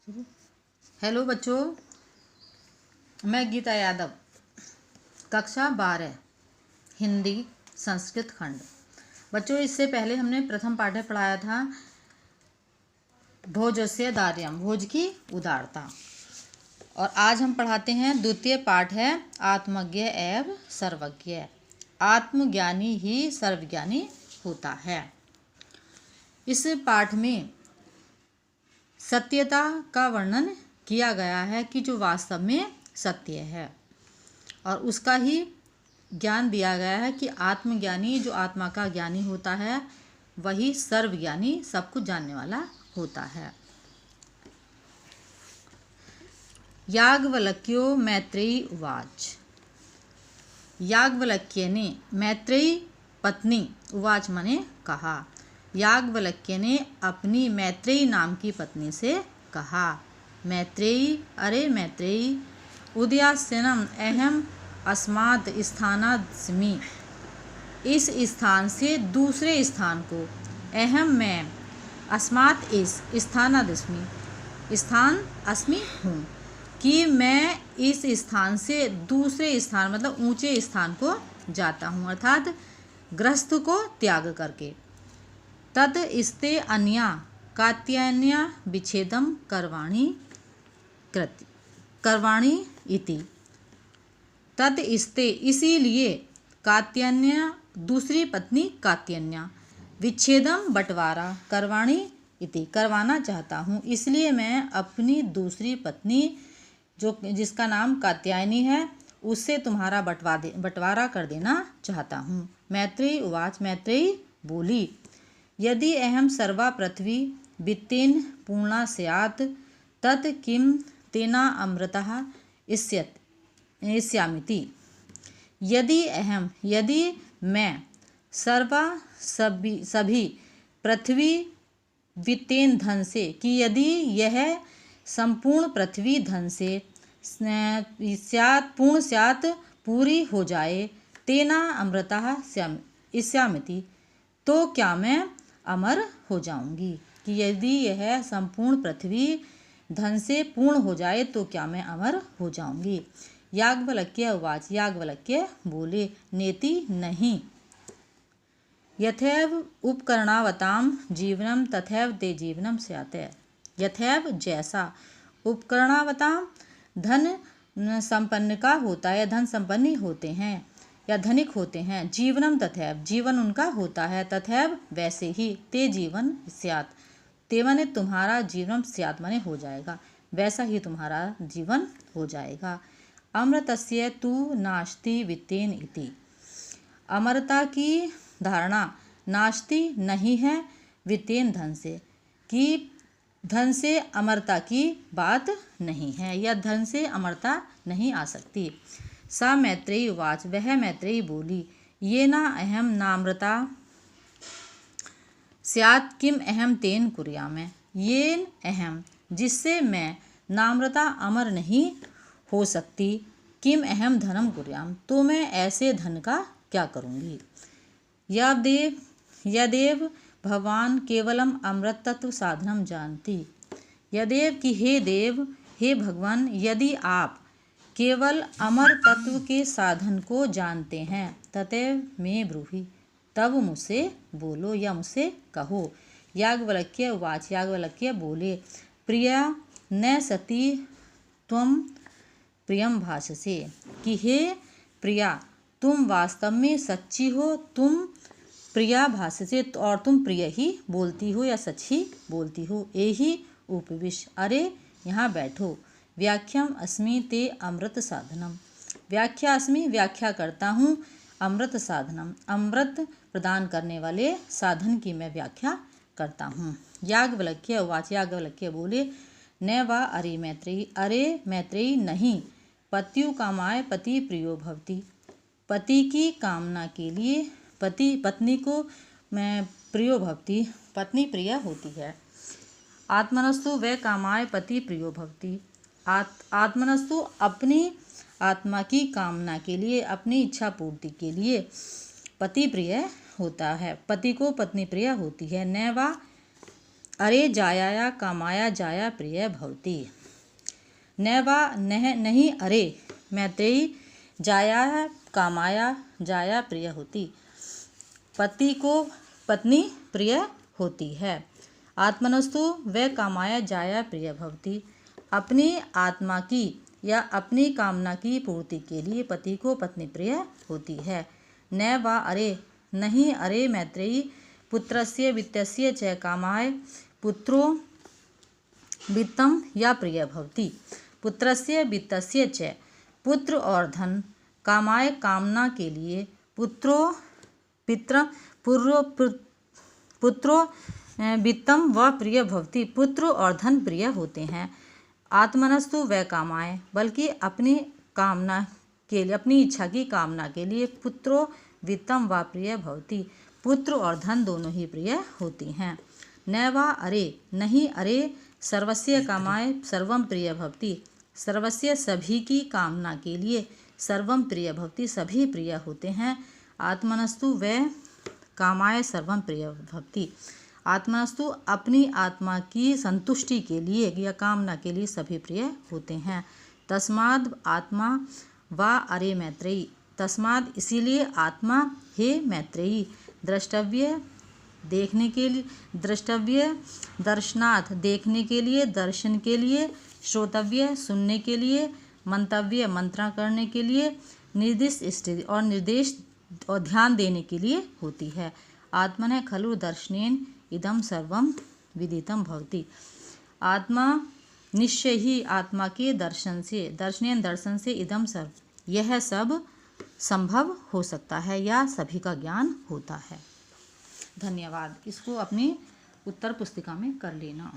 Hello बच्चों, मैं गीता यादव, कक्षा 12 हिंदी संस्कृत खंड। बच्चों, इससे पहले हमने प्रथम पाठ में पढ़ाया था भोजस्य दार्यम, भोज की उदारता। और आज हम पढ़ाते हैं द्वितीय पाठ है आत्मज्ञ एवं सर्वज्ञ। आत्मज्ञानी ही सर्वज्ञानी होता है। इस पाठ में सत्यता का वर्णन किया गया है कि जो वास्तव में सत्य है, और उसका ही ज्ञान दिया गया है कि आत्मज्ञानी जो आत्मा का ज्ञानी होता है वही सर्वज्ञानी, सब कुछ जानने वाला होता है। याज्ञवल्क्यो मैत्रेयी उवाच। याज्ञवल्क्य ने मैत्रेयी पत्नी उवाच माने कहा। याज्ञवल्क्य ने अपनी मैत्रेयी नाम की पत्नी से कहा, मैत्रेयी, अरे मैत्रेयी, उदयास्यनम अहम अस्मात् स्थानादस्मि, इस स्थान से दूसरे स्थान को, अहम मैं, अस्मात् इस, स्थानादस्मि स्थान अस्मि हूँ, कि मैं इस स्थान से दूसरे स्थान मतलब ऊंचे स्थान को जाता हूँ, अर्थात गृहस्थ को त्याग करके। तद स्ते अन्या कात्यायन्या विच्छेदम करवाणी इति। तद स्ते इसीलिए, कात्यायन्या दूसरी पत्नी कात्यायन्या, विच्छेदम बंटवारा, करवाणी इति करवाना चाहता हूँ, इसलिए मैं अपनी दूसरी पत्नी जो जिसका नाम कात्यायनी है उससे तुम्हारा बंटवारा कर देना चाहता हूँ। मैत्रेयी उवाच, मैत्रेयी बोली, यदि अहम सर्वा पृथ्वी वित्तेन पूर्णा स्यात् तत् किं तेना अमृतः इष्यामिति। यदि मैं सर्वा सभी पृथ्वी वित्तेन धन से, कि यदि यह संपूर्ण पृथ्वी धन से पूर्ण स्यात् पूरी हो जाए, तेना अमृतः इष्यामिति, तो क्या मैं अमर हो जाऊंगी। कि यदि यह संपूर्ण पृथ्वी धन से पूर्ण हो जाए तो क्या मैं अमर हो जाऊंगी। याज्ञवल्क्य उवाच, याज्ञवल्क्य बोले, नेति नहीं। यथैव उपकरणावताम जीवनम तथैव ते जीवनम स्यात्। यथैव जैसा, उपकरणावताम धन संपन्न का होता है, धन संपन्न होते हैं या धनिक होते हैं, जीवनम तथैव जीवन उनका होता है, तथैव वैसे ही, ते जीवन स्यात्, ते माने तुम्हारा जीवन, स्यात् माने हो जाएगा, वैसा ही तुम्हारा जीवन हो जाएगा। अमृतस्य तु नास्ति वित्तेन इति। अमरता की धारणा नास्ति नहीं है वित्तेन धन से, कि धन से अमरता की बात नहीं है या धन से अमरता नहीं आ सकती। सा मैत्रेयी उवाच, वह मैत्रेयी बोली, ये ना अहम नामृता स्यात् किम अहम तेन कुर्याम। ये अहम जिससे मैं नामृता अमर नहीं हो सकती, किम अहम धनम कुर्याम, तो मैं ऐसे धन का क्या करूँगी। यदेव भगवान केवलम अमृत तत्व साधनम जानती। यदेव कि हे देव, हे भगवान, यदि आप केवल अमर तत्व के साधन को जानते हैं, ततैव में ब्रूहि, तब मुझसे बोलो या मुझसे कहो। याज्ञवल्क्य उवाच, याज्ञवल्क्य बोले, प्रिया न सती त्वं प्रियम भाषसे, कि हे प्रिया, तुम वास्तव में सच्ची हो, तुम प्रिया भाषसे, और तुम प्रिय ही बोलती हो या सच ही बोलती हो। एहि उपविश, अरे यहाँ बैठो। व्याख्याम अस्मि ते अमृत साधनम। व्याख्या अस्मि, व्याख्या करता हूँ, अमृत साधनम, अमृत प्रदान करने वाले साधन की मैं व्याख्या करता हूँ। याज्ञवल्क्य उवाच, याज्ञवल्क्य बोले, न वा अरे मैत्रेयी, अरे मैत्रेयी नहीं, पत्यु कामाय पति प्रियो भवति। पति की कामना के लिए पत्नी को मैं प्रियो भवति, पत्नी प्रिय होती है। आत्मनस्तु व कामाय पति प्रियो भवति। आत्मनस्तु अपनी आत्मा की कामना के लिए, अपनी इच्छा पूर्ति के लिए पति प्रिय होता है, पति को पत्नी प्रिय होती है। न वा अरे जायाया कामाया जाया प्रिय भवति। न वा नहीं अरे मैत्रेयी जाया कामाया जाया प्रिय होती। पति को पत्नी प्रिय होती है। आत्मनस्तु वह कामाया जाया प्रिय भवति। अपनी आत्मा की या अपनी कामना की पूर्ति के लिए पति को पत्नी प्रिय होती है। न वा अरे नहीं अरे मैत्रेयी पुत्रस्य वित्तस्य च कामाय पुत्रो वित्तम या प्रिय भवति। पुत्रस्य वित्तस्य च पुत्र और धन कामाय कामना के लिए पुत्रो वित्तम व प्रिय भवति। पुत्र और धन प्रिय होते हैं। आत्मनस्तु वह कामाय बल्कि अपनी कामना के लिए अपनी इच्छा की कामना के लिए पुत्रो वित्तम व प्रिय भवति। पुत्र और धन दोनों ही प्रिय होती हैं। न वा अरे नहीं अरे सर्वस्य कामाय सर्वम प्रिय भवति। सर्वस्य सभी की कामना के लिए सर्वम प्रिय भवति सभी प्रिय होते हैं। आत्मनस्तु वह कामाय सर्वम प्रिय भवति। आत्मनस्तु अपनी आत्मा की संतुष्टि के लिए या कामना के लिए सभी प्रिय होते हैं। तस्माद् आत्मा वा अरे मैत्रेयी तस्माद् इसीलिए आत्मा हे मैत्रेयी द्रष्टव्य देखने के लिए द्रष्टव्य दर्शनाथ देखने के लिए दर्शन के लिए श्रोतव्य सुनने के लिए मंतव्य मंत्रणा करने के लिए निर्दिष्ट स्थिति और निर्देश और ध्यान देने के लिए होती है। आत्मनः खलु दर्शनेन इदम सर्वम विदितम भवति। आत्मा निश्चय ही आत्मा के दर्शन से इदम सर्व यह सब संभव हो सकता है या सभी का ज्ञान होता है। धन्यवाद। इसको अपनी उत्तर पुस्तिका में कर लेना।